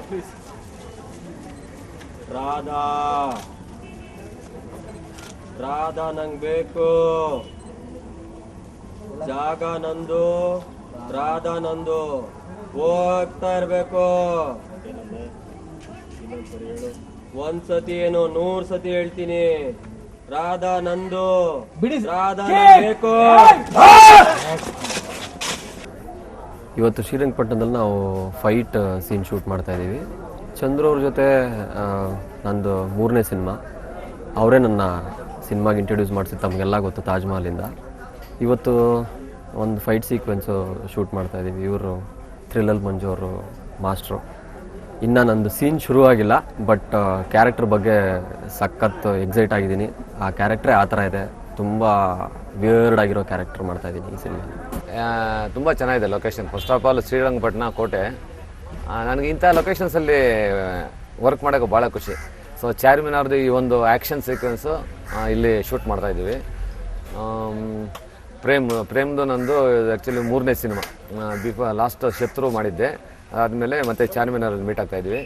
Please. Radha Radha ನಂಗೆ ಬೇಕು, ಜಾಗ ನಂದು, ರಾಧಾ ನಂದು, ಹೋಗ್ತಾ ಇರ್ಬೇಕು. ಒಂದ್ಸತಿ ಏನು 100 ಸತಿ ಹೇಳ್ತೀನಿ, ರಾಧಾ ನಂದು, ರಾಧಾ ಬೇಕು. ಇವತ್ತು ಶ್ರೀರಂಗಪಟ್ಟಣದಲ್ಲಿ ನಾವು ಫೈಟ್ ಸೀನ್ ಶೂಟ್ ಮಾಡ್ತಾ ಇದ್ದೀವಿ. ಚಂದ್ರು ಅವ್ರ ಜೊತೆ ನಂದು 3ನೇ ಸಿನಿಮಾ. ಅವರೇ ನನ್ನ ಸಿನಿಮಾಗೆ ಇಂಟ್ರೊಡ್ಯೂಸ್ ಮಾಡಿಸಿದ್ದು ತಮಗೆಲ್ಲ ಗೊತ್ತು, ತಾಜ್ ಮಹಲಿಂದ. ಇವತ್ತು ಒಂದು ಫೈಟ್ ಸೀಕ್ವೆನ್ಸು ಶೂಟ್ ಮಾಡ್ತಾ ಇದ್ದೀವಿ. ಇವರು ಥ್ರಿಲ್ಲಲ್ ಮಂಜು ಅವರು ಮಾಸ್ಟ್ರು. ಇನ್ನು ನಂದು ಸೀನ್ ಶುರುವಾಗಿಲ್ಲ, ಬಟ್ ಕ್ಯಾರೆಕ್ಟರ್ ಬಗ್ಗೆ ಸಖತ್ ಎಕ್ಸೈಟ್ ಆಗಿದ್ದೀನಿ. ಆ ಕ್ಯಾರೆಕ್ಟ್ರೇ ಆ ಥರ ಇದೆ, ತುಂಬ ವಿಯರ್ಡ್ ಆಗಿರೋ ಕ್ಯಾರೆಕ್ಟರ್ ಮಾಡ್ತಾ ಇದ್ದೀನಿ ಈ ಸಿನಿಮಾ. ತುಂಬ ಚೆನ್ನಾಗಿದೆ location. First of all Srirangapatna ಕೋಟೆ. ನನಗೆ ಇಂಥ ಲೊಕೇಶನ್ಸಲ್ಲಿ ವರ್ಕ್ ಮಾಡೋಕ್ಕೆ ಭಾಳ ಖುಷಿ. ಸೊ ಚಾರ್ಮಿನಾರ್ದು ಈ ಒಂದು ಆ್ಯಕ್ಷನ್ ಸೀಕ್ವೆನ್ಸು ಇಲ್ಲಿ ಶೂಟ್ ಮಾಡ್ತಾ ಇದ್ದೀವಿ. ಪ್ರೇಮ್ದು ನಂದು ಆ್ಯಕ್ಚುಲಿ 3ನೇ ಸಿನಿಮಾ. ಲಾಸ್ಟ್ ಶತ್ರು ಮಾಡಿದ್ದೆ, ಅದಾದಮೇಲೆ ಮತ್ತೆ ಚಾರ್ಮಿನಾರಲ್ಲಿ ಮೀಟ್ ಆಗ್ತಾ ಇದ್ವಿ.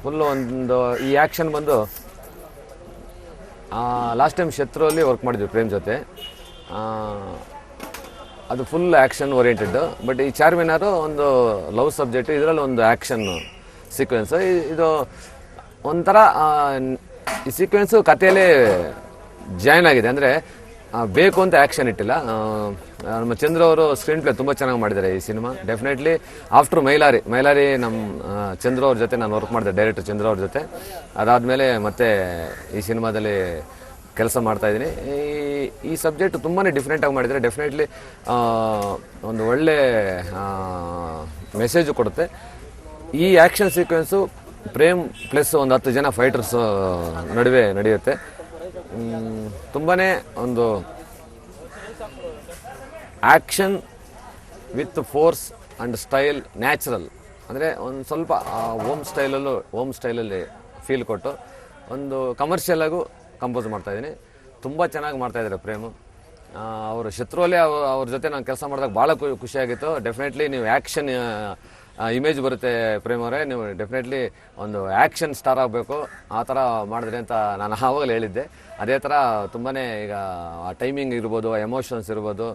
ಫುಲ್ಲು ಒಂದು ಈ ಆ್ಯಕ್ಷನ್ ಬಂದು ಲಾಸ್ಟ್ ಟೈಮ್ ಶತ್ರುವಲ್ಲಿ ವರ್ಕ್ ಮಾಡಿದ್ವಿ ಪ್ರೇಮ್ ಜೊತೆ. ಅದು ಫುಲ್ ಆ್ಯಕ್ಷನ್ ಓರಿಯೆಂಟೆಡ್. ಬಟ್ ಈ ಚಾರ್ಮಿನಾರು ಒಂದು ಲವ್ ಸಬ್ಜೆಕ್ಟ್, ಇದರಲ್ಲಿ ಒಂದು ಆ್ಯಕ್ಷನ್ ಸೀಕ್ವೆನ್ಸು. ಇದು ಒಂಥರ ಈ ಸೀಕ್ವೆನ್ಸು ಕಥೆಯಲ್ಲೇ ಜಾಯ್ನ್ ಆಗಿದೆ. ಅಂದರೆ ಬೇಕು ಅಂತ ಆ್ಯಕ್ಷನ್ ಇಟ್ಟಿಲ್ಲ. ನಮ್ಮ ಚಂದ್ರ ಅವರು ಸ್ಕ್ರೀನ್ ಪ್ಲೇ ತುಂಬ ಚೆನ್ನಾಗಿ ಮಾಡಿದ್ದಾರೆ ಈ ಸಿನಿಮಾ. ಡೆಫಿನೆಟ್ಲಿ ಆಫ್ಟರ್ ಮೈಲಾರಿ ನಮ್ಮ ಚಂದ್ರ ಅವ್ರ ಜೊತೆ ನಾನು ವರ್ಕ್ ಮಾಡಿದೆ, ಡೈರೆಕ್ಟರ್ ಚಂದ್ರ ಅವ್ರ ಜೊತೆ. ಅದಾದಮೇಲೆ ಮತ್ತೆ ಈ ಸಿನಿಮಾದಲ್ಲಿ ಕೆಲಸ ಮಾಡ್ತಾಯಿದ್ದೀನಿ. ಈ ಸಬ್ಜೆಕ್ಟ್ ತುಂಬಾ ಡಿಫ್ರೆಂಟಾಗಿ ಮಾಡಿದರೆ ಡೆಫಿನೆಟ್ಲಿ ಒಂದು ಒಳ್ಳೆ ಮೆಸೇಜು ಕೊಡುತ್ತೆ. ಈ ಆ್ಯಕ್ಷನ್ ಸೀಕ್ವೆನ್ಸು ಪ್ರೇಮ್ ಪ್ಲಸ್ ಒಂದು 10 ಜನ ಫೈಟರ್ಸ್ ನಡುವೆ ನಡೆಯುತ್ತೆ. ತುಂಬಾ ಒಂದು action with force and style, natural. ಅಂದರೆ ಒಂದು ಸ್ವಲ್ಪ ಓಮ್ ಸ್ಟೈಲಲ್ಲಿ ಫೀಲ್ ಕೊಟ್ಟು ಒಂದು ಕಮರ್ಷಿಯಲಾಗೂ ಕಂಪೋಸ್ ಮಾಡ್ತಾಯಿದ್ದೀನಿ. ತುಂಬ ಚೆನ್ನಾಗಿ ಮಾಡ್ತಾಯಿದ್ದಾರೆ ಪ್ರೇಮು. ಅವರು ಶತ್ರುವಲ್ಲೇ ಅವ್ರ ಜೊತೆ ನಾನು ಕೆಲಸ ಮಾಡಿದಾಗ ಭಾಳ ಖುಷಿಯಾಗಿತ್ತು. ಡೆಫಿನೆಟ್ಲಿ ನೀವು ಆ್ಯಕ್ಷನ್ ಇಮೇಜ್ ಬರುತ್ತೆ ಪ್ರೇಮ್ ಅವರೇ, ನೀವು ಡೆಫಿನೆಟ್ಲಿ ಒಂದು ಆ್ಯಕ್ಷನ್ ಸ್ಟಾರ್ ಆಗಬೇಕು, ಆ ಥರ ಮಾಡಿದ್ರಿ ಅಂತ ನಾನು ಆವಾಗಲೇ ಹೇಳಿದ್ದೆ. ಅದೇ ಥರ ತುಂಬಾ ಈಗ ಟೈಮಿಂಗ್ ಇರ್ಬೋದು, ಎಮೋಷನ್ಸ್ ಇರ್ಬೋದು,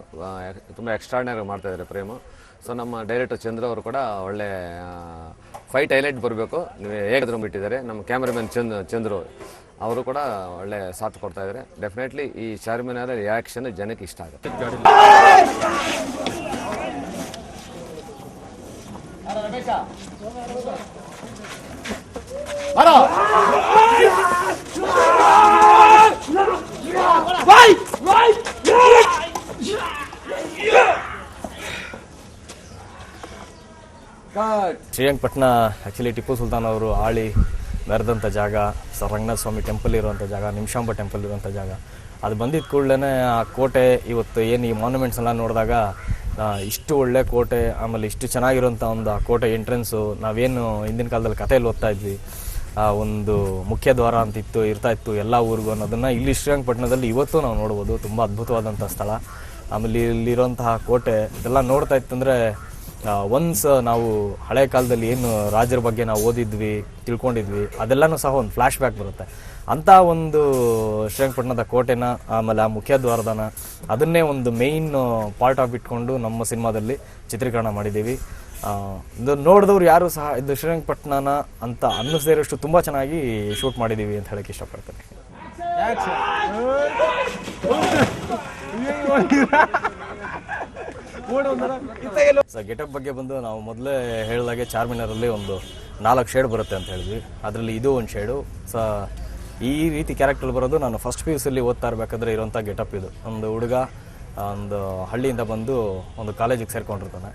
ತುಂಬ ಎಕ್ಸ್ಟ್ರಾರ್ಡಿನರಿ ಮಾಡ್ತಾಯಿದ್ದಾರೆ ಪ್ರೇಮು. ಸೊ ನಮ್ಮ ಡೈರೆಕ್ಟರ್ ಚಂದ್ರ ಅವರು ಕೂಡ ಒಳ್ಳೆ ಫೈಟ್ ಹೈಲೈಟ್ ಬರಬೇಕು ನೀವು ಹೇಗಾದ್ರೂ ಬಿಟ್ಟಿದ್ದಾರೆ. ನಮ್ಮ ಕ್ಯಾಮ್ರಾಮನ್ ಚಂದ್ರು ಅವರು ಕೂಡ ಒಳ್ಳೆ ಸಾಥ್ ಕೊಡ್ತಾ ಇದ್ದಾರೆ. ಡೆಫಿನೆಟ್ಲಿ ಈ ಚಾರ್ಮಿನಾರ್ ಆ್ಯಕ್ಷನ್ ಜನಕ್ಕೆ ಇಷ್ಟ ಆಗುತ್ತೆ. ಶ್ರೀರಂಗಪಟ್ಟಣ ಆ್ಯಕ್ಚುಲಿ ಟಿಪ್ಪು ಸುಲ್ತಾನ್ ಅವರು ಆಳಿ ಮೆರೆದಂಥ ಜಾಗ, ರಂಗನಾಥ ಸ್ವಾಮಿ ಟೆಂಪಲ್ ಇರುವಂಥ ಜಾಗ, ನಿಮಿಷಾಂಬ ಟೆಂಪಲ್ ಇರುವಂಥ ಜಾಗ. ಅದು ಬಂದಿದ್ದ ಕೂಡಲೇ ಆ ಕೋಟೆ ಇವತ್ತು ಏನು ಈ ಮಾನ್ಯುಮೆಂಟ್ಸ್ ಎಲ್ಲ ನೋಡಿದಾಗ ಇಷ್ಟು ಒಳ್ಳೆ ಕೋಟೆ, ಆಮೇಲೆ ಇಷ್ಟು ಚೆನ್ನಾಗಿರುವಂಥ ಒಂದು ಆ ಕೋಟೆ ಎಂಟ್ರೆನ್ಸು, ನಾವೇನು ಹಿಂದಿನ ಕಾಲದಲ್ಲಿ ಕಥೆಯಲ್ಲಿ ಓದ್ತಾ ಇದ್ವಿ, ಒಂದು ಮುಖ್ಯ ದ್ವಾರ ಅಂತಿತ್ತು ಇರ್ತಾಯಿತ್ತು ಎಲ್ಲ ಊರಿಗೂ ಅನ್ನೋದನ್ನು ಇಲ್ಲಿ ಶ್ರೀರಂಗಪಟ್ಟಣದಲ್ಲಿ ಇವತ್ತು ನಾವು ನೋಡ್ಬೋದು. ತುಂಬ ಅದ್ಭುತವಾದಂಥ ಸ್ಥಳ. ಆಮೇಲೆ ಇಲ್ಲಿರುವಂತಹ ಕೋಟೆ ಇದೆಲ್ಲ ನೋಡ್ತಾ ಇತ್ತಂದರೆ ಒನ್ಸ್ ನಾವು ಹಳೆ ಕಾಲದಲ್ಲಿ ಏನು ರಾಜರ ಬಗ್ಗೆ ನಾವು ಓದಿದ್ವಿ, ತಿಳ್ಕೊಂಡಿದ್ವಿ, ಅದೆಲ್ಲನೂ ಸಹ ಒಂದು ಫ್ಲ್ಯಾಶ್ ಬ್ಯಾಕ್ ಬರುತ್ತೆ. ಅಂಥ ಒಂದು ಶ್ರೀರಂಗಪಟ್ಟಣದ ಕೋಟೆನ, ಆಮೇಲೆ ಆ ಮುಖ್ಯ ದ್ವಾರದನ, ಅದನ್ನೇ ಒಂದು ಮೇಯ್ನ್ ಪಾರ್ಟ್ ಆಫ್ ಇಟ್ಕೊಂಡು ನಮ್ಮ ಸಿನಿಮಾದಲ್ಲಿ ಚಿತ್ರೀಕರಣ ಮಾಡಿದ್ದೀವಿ. ಇದು ನೋಡಿದವ್ರು ಯಾರು ಸಹ ಇದು ಶ್ರೀರಂಗಪಟ್ಟಣನ ಅಂತ ಅನ್ನಿಸದಿರೋಷ್ಟು ತುಂಬ ಚೆನ್ನಾಗಿ ಶೂಟ್ ಮಾಡಿದ್ದೀವಿ ಅಂತ ಹೇಳಕ್ಕೆ ಇಷ್ಟಪಡ್ತೇನೆ. ಗೆಟಪ್ ಬಗ್ಗೆ ಬಂದು ನಾವು ಮೊದಲೇ ಹೇಳಿದಾಗೆ ಚಾರ್ಮಿನಾರಲ್ಲಿ ಒಂದು 4 ಶೇಡ್ ಬರುತ್ತೆ ಅಂತ ಹೇಳಿದ್ವಿ. ಅದರಲ್ಲಿ ಇದು ಒಂದು ಶೇಡು. ಈ ರೀತಿ ಕ್ಯಾರೆಕ್ಟರ್ ಬರೋದು ನಾನು ಫಸ್ಟ್ PUCಯಲ್ಲಿ ಓದ್ತಾ ಇರಬೇಕಾದ್ರೆ ಇರೋಂಥ ಗೆಟಪ್ ಇದು. ಒಂದು ಹುಡುಗ ಒಂದು ಹಳ್ಳಿಯಿಂದ ಬಂದು ಒಂದು ಕಾಲೇಜಿಗೆ ಸೇರ್ಕೊಂಡಿರ್ತಾನೆ.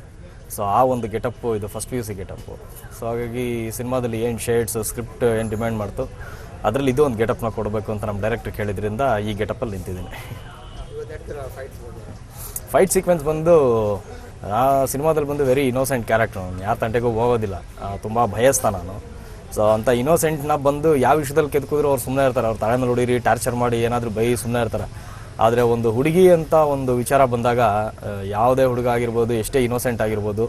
ಸೊ ಆ ಒಂದು ಗೆಟಪ್ಪು ಇದು ಫಸ್ಟ್ PUC ಗೆಟಪ್ಪು. ಸೊ ಹಾಗಾಗಿ ಸಿನಿಮಾದಲ್ಲಿ ಏನು ಶೇಡ್ಸ್ ಸ್ಕ್ರಿಪ್ಟ್ ಏನು ಡಿಮ್ಯಾಂಡ್ ಮಾಡ್ತು ಅದರಲ್ಲಿ ಇದು ಒಂದು ಗೆಟಪ್ನ ಕೊಡಬೇಕು ಅಂತ ನಮ್ಮ ಡೈರೆಕ್ಟರ್ ಕೇಳಿದ್ರಿಂದ ಈ ಗೆಟಪ್ಪಲ್ಲಿ ನಿಂತಿದ್ದೀನಿ. ಫೈಟ್ ಸೀಕ್ವೆನ್ಸ್ ಬಂದು ಆ ಸಿನಿಮಾದಲ್ಲಿ ಬಂದು ವೆರಿ ಇನ್ನೋಸೆಂಟ್ ಕ್ಯಾರೆಕ್ಟರ್. ನಾನು ಯಾರ ತಂಟೆಗೂ ಹೋಗೋದಿಲ್ಲ, ತುಂಬ ಭಯಸ್ಥ ನಾನು. ಸೊ ಅಂಥ ಇನ್ನೋಸೆಂಟ್ನ ಬಂದು ಯಾವ ವಿಷಯದಲ್ಲಿ ಕೆತ್ಕಿದ್ರು ಅವ್ರು ಸುಮ್ಮನೆ ಇರ್ತಾರೆ. ಅವ್ರು ತಲೆ ಮೇಲೆ ಹೊಡೀರಿ ಟಾರ್ಚರ್ ಮಾಡಿ ಏನಾದರೂ ಬೈ ಸುಮ್ಮನೆ ಇರ್ತಾರೆ. ಆದರೆ ಒಂದು ಹುಡುಗಿ ಅಂತ ಒಂದು ವಿಚಾರ ಬಂದಾಗ ಯಾವುದೇ ಹುಡುಗ ಆಗಿರ್ಬೋದು, ಎಷ್ಟೇ ಇನ್ನೋಸೆಂಟ್ ಆಗಿರ್ಬೋದು,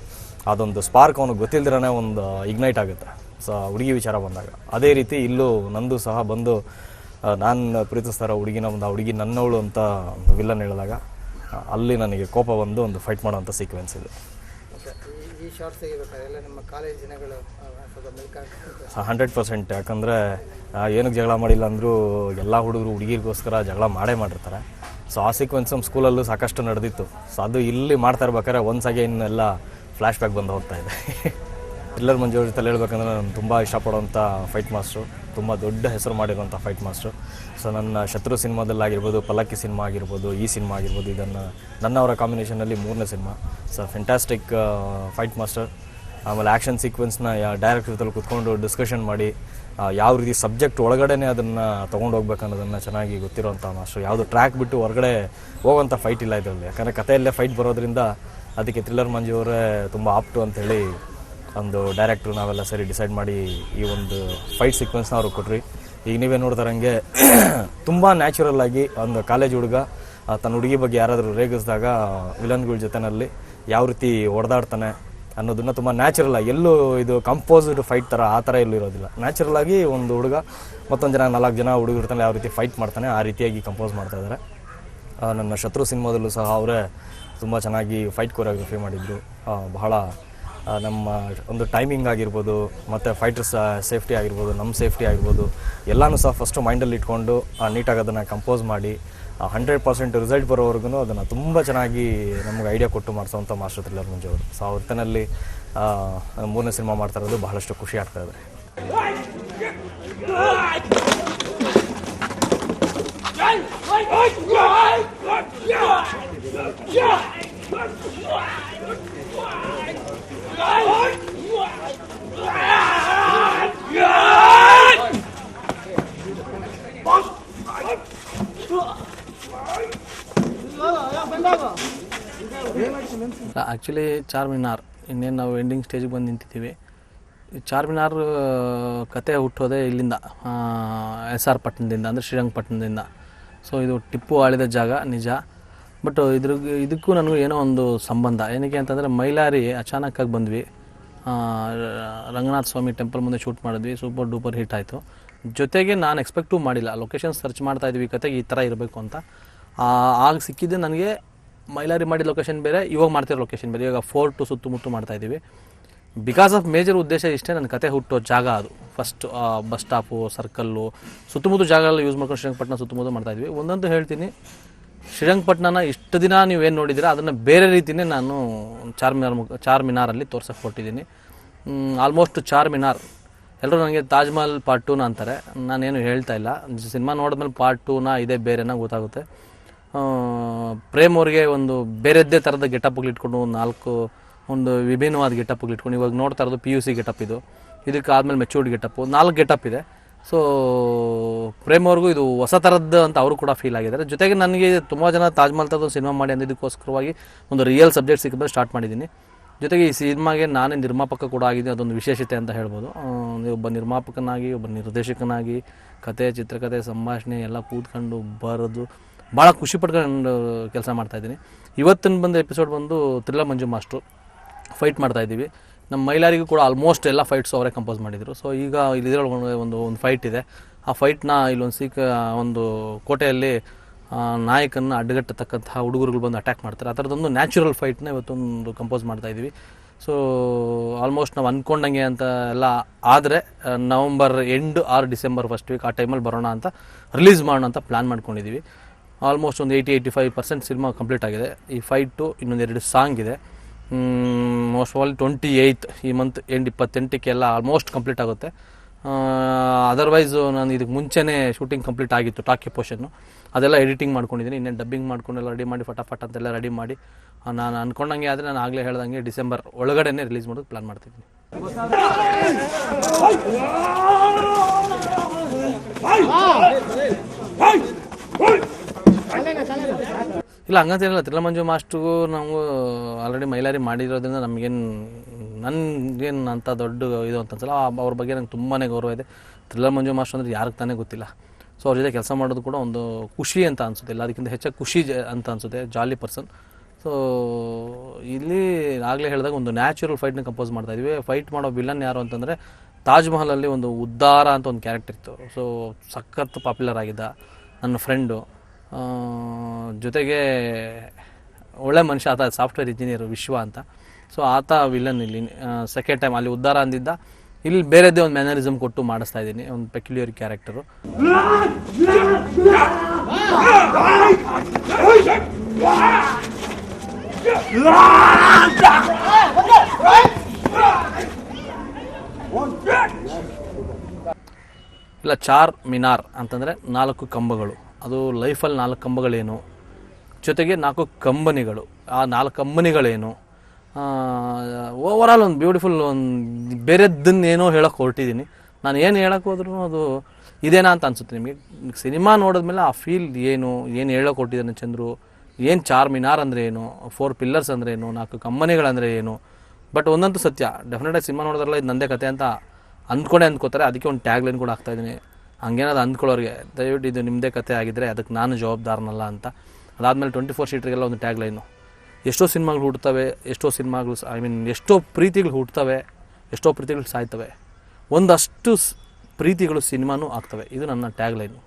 ಅದೊಂದು ಸ್ಪಾರ್ಕ್ ಅವನಿಗೆ ಗೊತ್ತಿಲ್ದಿರೇ ಒಂದು ಇಗ್ನೈಟ್ ಆಗುತ್ತೆ. ಸೊ ಹುಡುಗಿ ವಿಚಾರ ಬಂದಾಗ ಅದೇ ರೀತಿ ಇಲ್ಲೂ ನಂದು ಸಹ ಬಂದು ನಾನು ಪ್ರೀತಿಸ್ತಾರ ಹುಡುಗಿನ ಒಂದು ಹುಡುಗಿ ನನ್ನವಳು ಅಂತ ವಿಲ್ಲನ್ ಹೇಳಿದಾಗ ಅಲ್ಲಿ ನನಗೆ ಕೋಪ ಬಂದು ಒಂದು ಫೈಟ್ ಮಾಡೋವಂಥ ಸೀಕ್ವೆನ್ಸ್ ಇದು. 100%. ಯಾಕಂದರೆ ಏನಕ್ಕೆ ಜಗಳ ಮಾಡಿಲ್ಲ ಅಂದರೂ ಎಲ್ಲ ಹುಡುಗರು ಹುಡುಗಿರಿಗೋಸ್ಕರ ಜಗಳ ಮಾಡಿರ್ತಾರೆ. ಸೊ ಆ ಸೀಕ್ವೆನ್ಸ್ ನಮ್ಮ ಸ್ಕೂಲಲ್ಲೂ ಸಾಕಷ್ಟು ನಡೆದಿತ್ತು. ಸೊ ಅದು ಇಲ್ಲಿ ಮಾಡ್ತಾ ಇರ್ಬೇಕಾದ್ರೆ ಒನ್ಸ್ ಅಗೇನ್ ಎಲ್ಲ ಫ್ಲ್ಯಾಶ್ ಬ್ಯಾಕ್ ಬಂದು ಹೋಗ್ತಾ ಇದೆ. ಥ್ರಿಲ್ಲರ್ ಮಂಜು ಅವ್ರ ಜೊತೆ ಹೇಳ್ಬೇಕಂದ್ರೆ ನಾನು ತುಂಬ ಇಷ್ಟಪಡೋವಂಥ ಫೈಟ್ ಮಾಸ್ಟ್ರು, ತುಂಬ ದೊಡ್ಡ ಹೆಸರು ಮಾಡಿರೋಂಥ ಫೈಟ್ ಮಾಸ್ಟ್ರು. ಸೊ ನನ್ನ ಶತ್ರು ಸಿನಿಮಾದಲ್ಲಾಗಿರ್ಬೋದು, ಪಲ್ಲಕ್ಕಿ ಸಿನಿಮಾ ಆಗಿರ್ಬೋದು, ಈ ಸಿನಿಮಾ ಆಗಿರ್ಬೋದು, ಇದನ್ನು ನನ್ನವರ ಕಾಂಬಿನೇಷನಲ್ಲಿ 3ನೇ cinema. So fantastic fight master. ಆಮೇಲೆ ಆ್ಯಕ್ಷನ್ ಸೀಕ್ವೆನ್ಸ್ನ ಡೈರೆಕ್ಟರ್ ಜೊತೆ ಕೂತ್ಕೊಂಡು ಡಿಸ್ಕಷನ್ ಮಾಡಿ ಯಾವ ರೀತಿ ಸಬ್ಜೆಕ್ಟ್ ಒಳಗಡೆನೇ ಅದನ್ನು ತೊಗೊಂಡು ಹೋಗ್ಬೇಕು ಅನ್ನೋದನ್ನು ಚೆನ್ನಾಗಿ ಗೊತ್ತಿರೋಂಥ ಮಾಸ್ಟರ್. ಯಾವುದು ಟ್ರ್ಯಾಕ್ ಬಿಟ್ಟು ಹೊರಗಡೆ ಹೋಗೋವಂಥ ಫೈಟ್ ಇಲ್ಲ ಇದರಲ್ಲಿ. ಯಾಕಂದರೆ ಕಥೆಯಲ್ಲೇ ಫೈಟ್ ಬರೋದ್ರಿಂದ ಅದಕ್ಕೆ ಥ್ರಿಲ್ಲರ್ ಮಂಜು ಅವರೇ ತುಂಬ ಆಪ್ಟು ಅಂಥೇಳಿ ಒಂದು ಡೈರೆಕ್ಟ್ರು ನಾವೆಲ್ಲ ಸರಿ ಡಿಸೈಡ್ ಮಾಡಿ ಈ ಒಂದು ಫೈಟ್ ಸೀಕ್ವೆನ್ಸ್ನ ಅವ್ರಿಗೆ ಕೊಟ್ರಿ. ಈಗ ನೀವೇ ನೋಡ್ತಾರಂಗೆ ತುಂಬ ನ್ಯಾಚುರಲ್ ಆಗಿ ಒಂದು ಕಾಲೇಜ್ ಹುಡುಗ ತನ್ನ ಹುಡುಗಿ ಬಗ್ಗೆ ಯಾರಾದರೂ ರೇಗಿಸಿದಾಗ ವಿಲನ್ಗಳ ಜೊತೆನಲ್ಲಿ ಯಾವ ರೀತಿ ಹೊಡೆದಾಡ್ತಾನೆ ಅನ್ನೋದನ್ನು ತುಂಬ ನ್ಯಾಚುರಲ್ ಆಗಿ, ಎಲ್ಲೂ ಇದು ಕಂಪೋಸ್ಡ್ ಫೈಟ್ ಥರ ಆ ಥರ ಎಲ್ಲೂ ಇರೋದಿಲ್ಲ. ನ್ಯಾಚುರಲ್ ಆಗಿ ಒಂದು ಹುಡುಗ ಮತ್ತೊಂದು ಜನ 4 ಜನ ಹುಡುಗರು ಇರ್ತಾನೆ ಯಾವ ರೀತಿ ಫೈಟ್ ಮಾಡ್ತಾನೆ ಆ ರೀತಿಯಾಗಿ ಕಂಪೋಸ್ ಮಾಡ್ತಾಯಿದ್ದಾರೆ. ನನ್ನ ಶತ್ರು ಸಿನಿಮಾದಲ್ಲೂ ಸಹ ಅವರೇ ತುಂಬ ಚೆನ್ನಾಗಿ ಫೈಟ್ ಕೊರಿಯೋಗ್ರಫಿ ಮಾಡಿದರು. ಬಹಳ ನಮ್ಮ ಒಂದು ಟೈಮಿಂಗ್ ಆಗಿರ್ಬೋದು, ಮತ್ತು ಫೈಟರ್ಸ್ ಸೇಫ್ಟಿ ಆಗಿರ್ಬೋದು, ನಮ್ಮ ಸೇಫ್ಟಿ ಆಗಿರ್ಬೋದು, ಎಲ್ಲನೂ ಸಹ ಫಸ್ಟು ಮೈಂಡಲ್ಲಿ ಇಟ್ಕೊಂಡು ನೀಟಾಗಿ ಅದನ್ನು ಕಂಪೋಸ್ ಮಾಡಿ 100% ರಿಸಲ್ಟ್ ಬರೋವರೆಗೂ ಅದನ್ನು ತುಂಬ ಚೆನ್ನಾಗಿ ನಮಗೆ ಐಡಿಯಾ ಕೊಟ್ಟು ಮಾಡಿಸೋವಂಥ ಮಾಸ್ಟರ್ ಥ್ರಿಲ್ಲರ್ ಮಂಜು ಅವರು. ಸೊ ಅವ್ರ ಹೊತ್ತಿನಲ್ಲಿ 3ನೇ ಸಿನಿಮಾ ಮಾಡ್ತಾ ಇರೋದು ಬಹಳಷ್ಟು ಖುಷಿ ಆಗ್ತಾಯಿದೆ. ಆ್ಯಕ್ಚುಲಿ ಚಾರ್ಮಿನಾರ್ ಇನ್ನೇನು ನಾವು ಎಂಡಿಂಗ್ ಸ್ಟೇಜಿಗೆ ಬಂದು ನಿಂತಿದ್ದೀವಿ. ಚಾರ್ಮಿನಾರ್ ಕತೆ ಹುಟ್ಟೋದೇ ಇಲ್ಲಿಂದ, SR ಪಟ್ಟಣದಿಂದ, ಅಂದರೆ ಶ್ರೀರಂಗಪಟ್ಟಣದಿಂದ. ಸೊ ಇದು ಟಿಪ್ಪು ಆಳಿದ ಜಾಗ ನಿಜ. ಬಟ್ ಇದಕ್ಕೂ ನನಗೂ ಏನೋ ಒಂದು ಸಂಬಂಧ. ಏನಕ್ಕೆ ಅಂತಂದರೆ ಮೈಲಾರಿ ಅಚಾನಕ್ಕಾಗಿ ಬಂದ್ವಿ, ರಂಗನಾಥ ಸ್ವಾಮಿ ಟೆಂಪಲ್ ಮುಂದೆ ಶೂಟ್ ಮಾಡಿದ್ವಿ, ಸೂಪರ್ ಡೂಪರ್ ಹಿಟ್ ಆಯಿತು. ಜೊತೆಗೆ ನಾನು ಎಕ್ಸ್ಪೆಕ್ಟೂ ಮಾಡಿಲ್ಲ, ಲೊಕೇಶನ್ ಸರ್ಚ್ ಮಾಡ್ತಾಯಿದ್ವಿ ಕತೆಗೆ ಈ ಥರ ಇರಬೇಕು ಅಂತ. ಆಗ ಸಿಕ್ಕಿದ್ದೆ ನನಗೆ ಮೈಲಾರಿ ಮಾಡಿದ ಲೊಕೇಶನ್ ಬೇರೆ, ಇವಾಗ ಮಾಡ್ತಿರೋ ಲೊಕೇಶನ್ ಬೇರೆ. ಇವಾಗ ಫೋರ್ಟು ಸುತ್ತಮುತ್ತ ಮಾಡ್ತಾಯಿದ್ದೀವಿ. ಬಿಕಾಸ್ ಆಫ್ ಮೇಜರ್ ಉದ್ದೇಶ ಇಷ್ಟೇ, ನನ್ನ ಕತೆ ಹುಟ್ಟೋ ಜಾಗ ಅದು. ಫಸ್ಟ್ ಬಸ್ ಸ್ಟಾಪು, ಸರ್ಕಲ್ಲು, ಸುತ್ತಮುತ್ತ ಜಾಗಗಳು ಯೂಸ್ ಮಾಡ್ಕೊಂಡು ಶ್ರೀರಂಗಪಟ್ಟಣ ಸುತ್ತಮುತ್ತ ಮಾಡ್ತಾಯಿದ್ವಿ. ಒಂದಂತೂ ಹೇಳ್ತೀನಿ, ಶ್ರೀರಂಗಪಟ್ಟಣನ ಇಷ್ಟು ದಿನ ನೀವೇನು ನೋಡಿದ್ದೀರಾ ಅದನ್ನು ಬೇರೆ ರೀತಿಯೇ ನಾನು ಚಾರ್ಮಿನಾರಲ್ಲಿ ತೋರ್ಸೋಕ್ಕೆ ಕೊಟ್ಟಿದ್ದೀನಿ. ಆಲ್ಮೋಸ್ಟ್ ಚಾರ್ಮಿನಾರ್ ಎಲ್ಲರೂ ನನಗೆ ತಾಜ್ ಮಹಲ್ ಪಾರ್ಟ್ 2 ಅಂತಾರೆ. ನಾನೇನು ಹೇಳ್ತಾ ಇಲ್ಲ. ಸಿನಿಮಾ ನೋಡಿದ್ಮೇಲೆ ಪಾರ್ಟ್ 2 ಇದೇ ಬೇರೆನ ಗೊತ್ತಾಗುತ್ತೆ. ಪ್ರೇಮ್ ಅವ್ರಿಗೆ ಒಂದು ಬೇರೆದ್ದೇ ಥರದ ಗೆಟಪ್ಗಳು ಇಟ್ಕೊಂಡು ಒಂದು ವಿಭಿನ್ನವಾದ ಗೆಟಪ್ಗಳು ಇಟ್ಕೊಂಡು ಇವಾಗ ನೋಡ್ತಾ ಇರೋದು PUC ಗೆಟಪ್ ಇದು. ಇದಕ್ಕೆ ಆದಮೇಲೆ ಮೆಚೂರ್ಡ್ ಗೆಟಪ್ಪು 4 ಗೆಟಪ್ ಇದೆ. ಸೊ ಪ್ರೇಮ್ ಅವ್ರಿಗೂ ಇದು ಹೊಸ ಥರದ್ದು ಅಂತ ಅವರು ಕೂಡ ಫೀಲ್ ಆಗಿದ್ದಾರೆ. ಜೊತೆಗೆ ನನಗೆ ತುಂಬ ಜನ ತಾಜ್ ಮಹಲ್ ಥರದ್ದು ಸಿನಿಮಾ ಮಾಡಿ ಅಂದಿದ್ದಕ್ಕೋಸ್ಕರವಾಗಿ ಒಂದು ರಿಯಲ್ ಸಬ್ಜೆಕ್ಟ್ ಸಿಕ್ಕಿದ್ರೆ ಸ್ಟಾರ್ಟ್ ಮಾಡಿದ್ದೀನಿ. ಜೊತೆಗೆ ಈ ಸಿನಿಮಾಗೆ ನಾನೇ ನಿರ್ಮಾಪಕ ಕೂಡ ಆಗಿದ್ದೀನಿ, ಅದೊಂದು ವಿಶೇಷತೆ ಅಂತ ಹೇಳ್ಬೋದು. ಒಬ್ಬ ನಿರ್ಮಾಪಕನಾಗಿ, ಒಬ್ಬ ನಿರ್ದೇಶಕನಾಗಿ ಕತೆ, ಚಿತ್ರಕಥೆ, ಸಂಭಾಷಣೆ ಎಲ್ಲ ಕೂತ್ಕೊಂಡು ಬರೋದು ಭಾಳ ಖುಷಿ ಪಡ್ಕೊಂಡು ಕೆಲಸ ಮಾಡ್ತಾಯಿದ್ದೀನಿ. ಇವತ್ತಿನ ಬಂದ ಎಪಿಸೋಡ್ ಬಂದು ಥ್ರಿಲ್ಲರ್ ಮಂಜು ಮಾಸ್ಟ್ರು ಫೈಟ್ ಮಾಡ್ತಾಯಿದ್ದೀವಿ. ನಮ್ಮ ಮೈಲಾರಿಗೂ ಕೂಡ ಆಲ್ಮೋಸ್ಟ್ ಎಲ್ಲ ಫೈಟ್ಸ್ ಅವರೇ ಕಂಪೋಸ್ ಮಾಡಿದರು. ಸೊ ಈಗ ಇಲ್ಲಿದ್ರೊಳಗೆ ಒಂದು ಫೈಟ್ ಇದೆ. ಆ ಫೈಟ್ನ ಒಂದು ಕೋಟೆಯಲ್ಲಿ ನಾಯಕನ ಅಡ್ಡಗಟ್ಟತಕ್ಕಂತಹ ಹುಡುಗರುಗಳು ಬಂದು ಅಟ್ಯಾಕ್ ಮಾಡ್ತಾರೆ. ಆ ಥರದೊಂದು ನ್ಯಾಚುರಲ್ ಫೈಟ್ನ ಇವತ್ತೊಂದು ಕಂಪೋಸ್ ಮಾಡ್ತಾಯಿದ್ದೀವಿ. ಸೊ ಆಲ್ಮೋಸ್ಟ್ ನಾವು ಅಂದ್ಕೊಂಡಂಗೆ ಅಂತ ಎಲ್ಲ ಆದರೆ November end or December first week ಆ ಟೈಮಲ್ಲಿ ಬರೋಣ ಅಂತ, ರಿಲೀಸ್ ಮಾಡೋಣ ಅಂತ ಪ್ಲ್ಯಾನ್ ಮಾಡ್ಕೊಂಡಿದ್ದೀವಿ. ಆಲ್ಮೋಸ್ಟ್ ಒಂದು 80-85% ಸಿನಿಮಾ ಕಂಪ್ಲೀಟ್ ಆಗಿದೆ. ಈ ಫೈಟು ಇನ್ನೊಂದು 2 ಸಾಂಗ್ ಇದೆ. ಮೋಸ್ಟ್ ಆಲ್ 28 ಈ ಮಂತ್ ಎಂಡ್ 28ಕ್ಕೆ ಎಲ್ಲ ಆಲ್ಮೋಸ್ಟ್ ಕಂಪ್ಲೀಟ್ ಆಗುತ್ತೆ. ಅದರ್ವೈಸು ನಾನು ಇದಕ್ಕೆ ಮುಂಚೆನೇ ಶೂಟಿಂಗ್ ಕಂಪ್ಲೀಟ್ ಆಗಿತ್ತು ಟಾಕಿ ಪೋರ್ಷನ್ನು, ಅದೆಲ್ಲ ಎಡಿಟಿಂಗ್ ಮಾಡ್ಕೊಂಡಿದ್ದೀನಿ. ಇನ್ನೇನು ಡಬ್ಬಿಂಗ್ ಮಾಡ್ಕೊಂಡೆಲ್ಲ ರೆಡಿ ಮಾಡಿ ಫಟಾಫಟ್ ಅಂತೆಲ್ಲ ರೆಡಿ ಮಾಡಿ ನಾನು ಅಂದ್ಕೊಂಡಂಗೆ ಆದರೆ ನಾನು ಆಗಲೇ ಹೇಳ್ದಂಗೆ ಡಿಸೆಂಬರ್ ಒಳಗಡೆನೇ ರಿಲೀಸ್ ಮಾಡೋದು ಪ್ಲ್ಯಾನ್ ಮಾಡ್ತಿದ್ದೀನಿ. ಇಲ್ಲ ಹಂಗಂತೇನಿಲ್ಲ, ತ್ರಿಲ್ಲ ಮಂಜು ಮಾಸ್ಟ್ರಿಗೂ ನಾವು ಆಲ್ರೆಡಿ ಮೈಲಾರಿ ಮಾಡಿರೋದ್ರಿಂದ ನನಗೇನು ಅಂತ ದೊಡ್ಡ ಇದು ಅಂತ ಅನ್ಸಲ್ಲ. ಅವ್ರ ಬಗ್ಗೆ ನಂಗೆ ತುಂಬಾ ಗೌರವ ಇದೆ. ತ್ರಿಲ್ಲ ಮಂಜು ಮಾಸ್ಟ್ರು ಅಂದರೆ ಯಾರಿಗೆ ತಾನೇ ಗೊತ್ತಿಲ್ಲ. ಸೊ ಅವ್ರ ಜೊತೆ ಕೆಲಸ ಮಾಡೋದು ಕೂಡ ಒಂದು ಖುಷಿ ಅಂತ ಅನಿಸುತ್ತೆ, ಇಲ್ಲ ಅದಕ್ಕಿಂತ ಹೆಚ್ಚಾಗಿ ಖುಷಿ ಅಂತ ಅನಿಸುತ್ತೆ. ಜಾಲಿ ಪರ್ಸನ್. ಸೊ ಇಲ್ಲಿ ಆಗಲೇ ಹೇಳಿದಾಗ ಒಂದು ನ್ಯಾಚುರಲ್ ಫೈಟ್ನ ಕಂಪೋಸ್ ಮಾಡ್ತಾಯಿದ್ವಿ. ಫೈಟ್ ಮಾಡೋ ವಿಲನ್ ಯಾರು ಅಂತಂದರೆ ತಾಜ್ ಮಹಲಲ್ಲಿ ಒಂದು ಉದ್ದಾರ ಅಂತ ಒಂದು ಕ್ಯಾರೆಕ್ಟರ್ ಇತ್ತು. ಸೊ ಸಖತ್ ಪಾಪ್ಯುಲರ್ ಆಗಿದ್ದ ನನ್ನ ಫ್ರೆಂಡು, ಜೊತೆಗೆ ಒಳ್ಳೆ ಮನುಷ್ಯ. ಆತ ಸಾಫ್ಟ್ವೇರ್ ಇಂಜಿನಿಯರು ವಿಶ್ವ ಅಂತ. ಸೊ ಆತ ವಿಲನ್ ಇಲ್ಲಿ ಸೆಕೆಂಡ್ ಟೈಮ್ ಅಲ್ಲಿ ಉದ್ದಾರ ಅಂದಿದ್ದ. ಇಲ್ಲಿ ಬೇರೆದೇ ಒಂದು ಮ್ಯಾನರಿಸಮ್ ಕೊಟ್ಟು ಮಾಡಿಸ್ತಾ ಇದ್ದೀನಿ, ಒಂದು ಪೆಕ್ಯುಲಿಯರ್ ಕ್ಯಾರೆಕ್ಟರು. ಇಲ್ಲ ಚಾರ್ ಮಿನಾರ್ ಅಂತಂದರೆ 4 ಕಂಬಗಳು. ಅದು ಲೈಫಲ್ಲಿ 4 ಕಂಬಗಳೇನು, ಜೊತೆಗೆ 4 ಕಂಬನಿಗಳು, ಆ 4 ಕಂಬನಿಗಳೇನು, ಓವರಾಲ್ ಒಂದು ಬ್ಯೂಟಿಫುಲ್ ಒಂದು ಬೇರೆದ್ದನ್ನೇನೋ ಹೇಳೋಕೆ ಹೊರಟಿದ್ದೀನಿ. ನಾನು ಏನು ಹೇಳೋಕೆ ಹೋದ್ರೂ ಅದು ಇದೇನಾ ಅಂತ ಅನಿಸುತ್ತೆ ನಿಮಗೆ. ಸಿನಿಮಾ ನೋಡಿದ್ಮೇಲೆ ಆ ಫೀಲ್ ಏನು ಹೇಳೋಕೆ ಹೊರಟಿದ್ದಾನೆ ಚಂದ್ರು, ಏನು ಚಾರ್ ಮಿನಾರ್ ಅಂದರೆ ಏನು, 4 ಪಿಲ್ಲರ್ಸ್ ಅಂದರೆ ಏನು, 4 ಕಂಬನಿಗಳಂದರೆ ಏನು. ಬಟ್ ಒಂದಂತೂ ಸತ್ಯ, ಡೆಫಿನೆಟಾಗಿ ಸಿನಿಮಾ ನೋಡಿದ್ರಲ್ಲ ಇದು ನಂದೇ ಕತೆ ಅಂತ ಅಂದ್ಕೋತಾರೆ. ಅದಕ್ಕೆ ಒಂದು ಟ್ಯಾಗ್ ಲೈನ್ ಕೂಡ ಆಗ್ತಾಯಿದ್ದೀನಿ. ಹಂಗೇನಾದ್ರು ಅಂದ್ಕೊಳ್ಳೋರಿಗೆ ದಯವಿಟ್ಟು ಇದು ನಿಮ್ಮದೇ ಕತೆ ಆಗಿದ್ದರೆ ಅದಕ್ಕೆ ನಾನು ಜವಾಬ್ದಾರನಲ್ಲ ಅಂತ. ಅದಾದಮೇಲೆ 24 ಶೀಟ್ರಿಗೆಲ್ಲ ಒಂದು ಟ್ಯಾಗ್ ಲೈನು. ಎಷ್ಟೋ ಸಿನಿಮಾಗಳು ಹುಡ್ತವೆ, ಎಷ್ಟೋ ಸಿನಿಮಾಗಳು ಎಷ್ಟೋ ಪ್ರೀತಿಗಳು ಹುಡ್ತವೆ, ಎಷ್ಟೋ ಪ್ರೀತಿಗಳು ಸಾಯ್ತವೆ, ಒಂದಷ್ಟು ಪ್ರೀತಿಗಳು ಸಿನಿಮಾನೂ ಆಗ್ತವೆ. ಇದು ನನ್ನ ಟ್ಯಾಗ್ ಲೈನು.